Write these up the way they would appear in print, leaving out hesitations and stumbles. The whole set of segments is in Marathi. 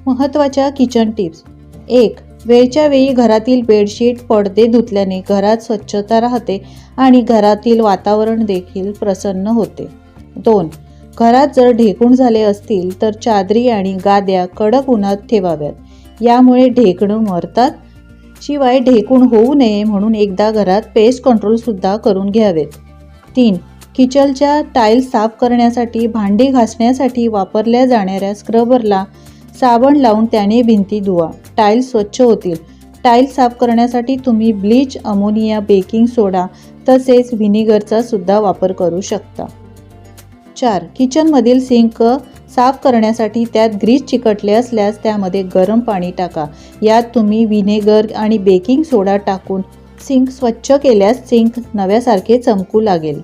महत्त्वाच्या किचन टिप्स. 1. वेळच्या वेळी घरातील बेडशीट, पडदे धुतल्याने घरात स्वच्छता राहते आणि घरातील वातावरण देखील प्रसन्न होते. 2. घरात जर ढेकूण झाले असतील तर चादरी आणि गाद्या कडक उन्हात ठेवाव्यात. यामुळे ढेकणं मरतात. शिवाय ढेकूण होऊ नये म्हणून एकदा घरात पेस्ट कंट्रोल सुद्धा करून घ्यावेत. 3. किचनच्या टाईल्स साफ करण्यासाठी भांडी घासण्यासाठी वापरल्या जाणाऱ्या स्क्रबरला साबण लावून त्याने भिंती धुवा. टाईल्स स्वच्छ होतील. टाईल्स साफ करण्यासाठी तुम्ही ब्लीच, अमोनिया, बेकिंग सोडा तसेच व्हिनेगरचा सुद्धा वापर करू शकता. 4. किचनमधील सिंक साफ करण्यासाठी त्यात ग्रीस चिकटले असल्यास त्यामध्ये गरम पाणी टाका. यात तुम्ही व्हिनेगर आणि बेकिंग सोडा टाकून सिंक स्वच्छ केल्यास सिंक नव्यासारखे चमकू लागेल.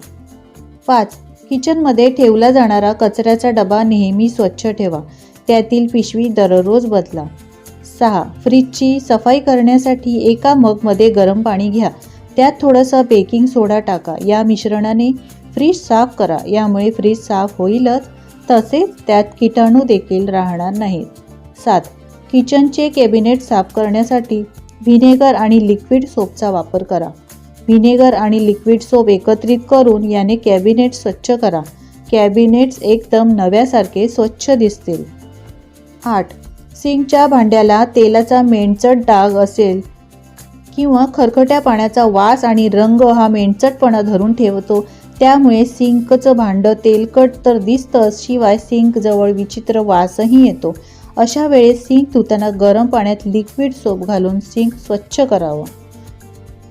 5. किचनमध्ये ठेवला जाणारा कचऱ्याचा डबा नेहमी स्वच्छ ठेवा. त्यातील पिशवी दररोज बदला. 6. फ्रीजची सफाई करण्यासाठी एका मगमध्ये गरम पाणी घ्या. त्यात थोडंसं बेकिंग सोडा टाका. या मिश्रणाने फ्रीज साफ करा. यामुळे फ्रीज साफ होईलच, तसेच त्यात किटाणू देखील राहणार नाहीत. 7. किचनचे कॅबिनेट साफ करण्यासाठी व्हिनेगर आणि लिक्विड सोपचा वापर करा. व्हिनेगर आणि लिक्विड सोप एकत्रित करून याने कॅबिनेट स्वच्छ करा. कॅबिनेट्स एकदम नव्यासारखे स्वच्छ दिसतील. 8. सिंकच्या भांड्याला तेलाचा मेणचट डाग असेल किंवा खरकट्या पाण्याचा वास आणि रंग हा मेणचटपणा धरून ठेवतो. त्यामुळे सिंकचं भांडं तेलकट तर दिसतंच, शिवाय सिंकजवळ विचित्र वासही येतो. अशा वेळेस सिंक धुताना गरम पाण्यात लिक्विड सोप घालून सिंक स्वच्छ करावं.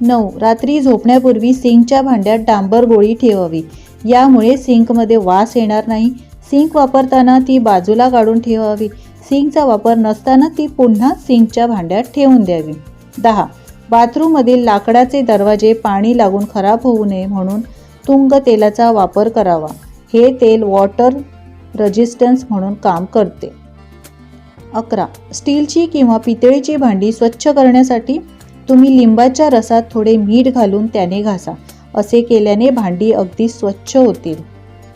9. रात्री झोपण्यापूर्वी सिंकच्या भांड्यात डांबर गोळी ठेवावी. यामुळे सिंकमध्ये वास येणार नाही. सिंक वापरताना ती बाजूला काढून ठेवावी. सिंकचा वापर नसताना ती पुन्हा सिंकच्या भांड्यात ठेवून द्यावी. 10. बाथरूममधील लाकडाचे दरवाजे पाणी लागून खराब होऊ नये म्हणून तुंग तेलाचा वापर करावा. हे तेल वॉटर रेजिस्टन्स म्हणून काम करते. 11. स्टीलची किंवा पितळेची भांडी स्वच्छ करण्यासाठी तुम्ही लिंबाच्या रसात थोडे मीठ घालून त्याने घासा. असे केल्याने भांडी अगदी स्वच्छ होतील.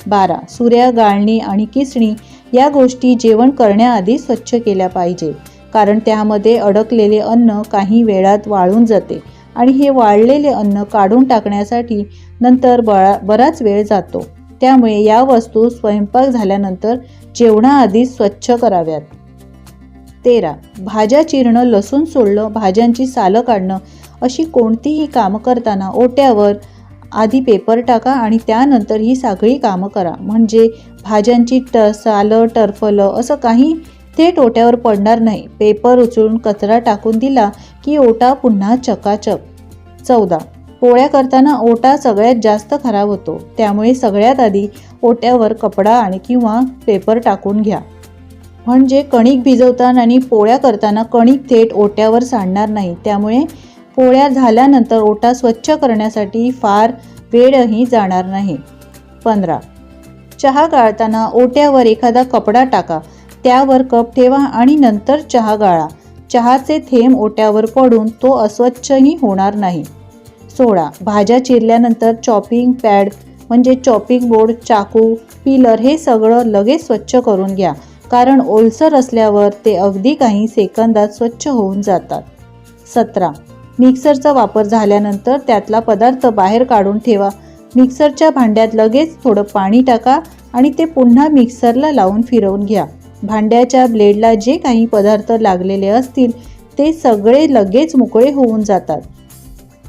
12. सुऱ्या, गाळणी आणि किसणी या गोष्टी जेवण करण्याआधी स्वच्छ केल्या पाहिजे, कारण त्यामध्ये अडकलेले अन्न काही वेळात वाळून जाते आणि हे वाळलेले अन्न काढून टाकण्यासाठी नंतर बराच वेळ जातो. त्यामुळे या वस्तू स्वयंपाक झाल्यानंतर जेवणाआधी स्वच्छ कराव्यात. 13. भाज्या चिरणं, लसूण सोलणं, भाज्यांची सालं काढणं अशी कोणतीही कामं करताना ओट्यावर आधी पेपर टाका आणि त्यानंतर ही सगळी कामं करा. म्हणजे भाज्यांची सालं, टरफलं असं काही थेट ओट्यावर पडणार नाही. पेपर उचलून कचरा टाकून दिला की ओटा पुन्हा चकाचक. 14. पोळ्या करताना ओटा सगळ्यात जास्त खराब होतो. त्यामुळे सगळ्यात आधी ओट्यावर कपडा आणि किंवा पेपर टाकून घ्या. म्हणजे कणिक भिजवताना आणि पोळ्या करताना कणिक थेट ओट्यावर सांडणार नाही. त्यामुळे पोळ्या झाल्यानंतर ओटा स्वच्छ करण्यासाठी फार वेळही जाणार नाही. 15. चहा गाळताना ओट्यावर एखादा कपडा टाका. त्यावर कप ठेवा आणि नंतर चहा गाळा. चहाचे थेंब ओट्यावर पडून तो अस्वच्छही होणार नाही. 16. भाज्या चिरल्यानंतर चॉपिंग पॅड म्हणजे चॉपिंग बोर्ड, चाकू, पिलर हे सगळं लगेच स्वच्छ करून घ्या, कारण ओलसर असल्यावर ते अगदी काही सेकंदात स्वच्छ होऊन जातात. 17. मिक्सरचा वापर झाल्यानंतर त्यातला पदार्थ बाहेर काढून ठेवा. मिक्सरच्या भांड्यात लगेच थोडं पाणी टाका आणि ते पुन्हा मिक्सरला लावून फिरवून घ्या. भांड्याच्या ब्लेडला जे काही पदार्थ लागलेले असतील ते सगळे लगेच मोकळे होऊन जातात.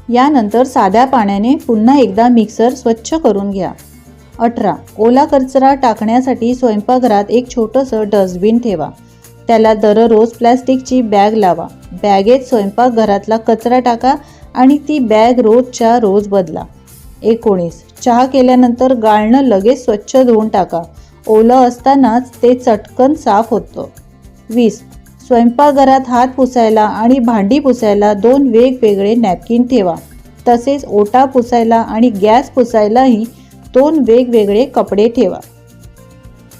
यानंतर साध्या पाण्याने पुन्हा एकदा मिक्सर स्वच्छ करून घ्या. 18. ओला कचरा टाकण्यासाठी स्वयंपाकघरात एक छोटंसं डस्टबिन ठेवा. त्याला दररोज प्लॅस्टिकची बॅग लावा. बॅगेत स्वयंपाकघरातला कचरा टाका आणि ती बॅग रोजच्या रोज बदला. 19. चहा केल्यानंतर गाळणं लगेच स्वच्छ धुवून टाका. ओलं असतानाच ते चटकन साफ होतं. 20. स्वयंपाकघरात हात पुसायला आणि भांडी पुसायला 2 वेगवेगळे नॅपकिन ठेवा. तसेच ओटा पुसायला आणि गॅस पुसायलाही 2 वेगवेगळे कपडे ठेवा.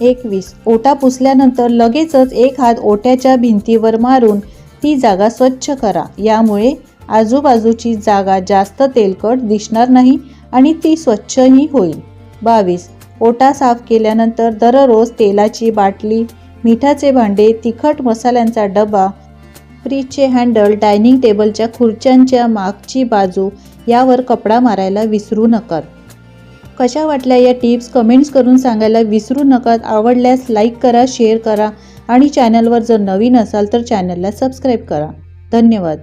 21. ओटा पुसल्यानंतर लगेचच एक हात ओट्याच्या भिंतीवर मारून ती जागा स्वच्छ करा. यामुळे आजूबाजूची जागा जास्त तेलकट दिसणार नाही आणि ती स्वच्छही होईल. 22. ओटा साफ केल्यानंतर दररोज तेलाची बाटली मिठाचे भांडे, तिखट मसाल्यांचा डबा, फ्रीजचे हँडल, डायनिंग टेबलच्या खुर्च्यांच्या मागची बाजू यावर कपडा मारायला विसरू नका. कशा वाटल्या या टिप्स कमेंट्स करून सांगायला विसरू नका. आवडल्यास लाईक करा, शेअर करा आणि चॅनलवर जर नवीन असाल तर चॅनलला सबस्क्राईब करा. धन्यवाद.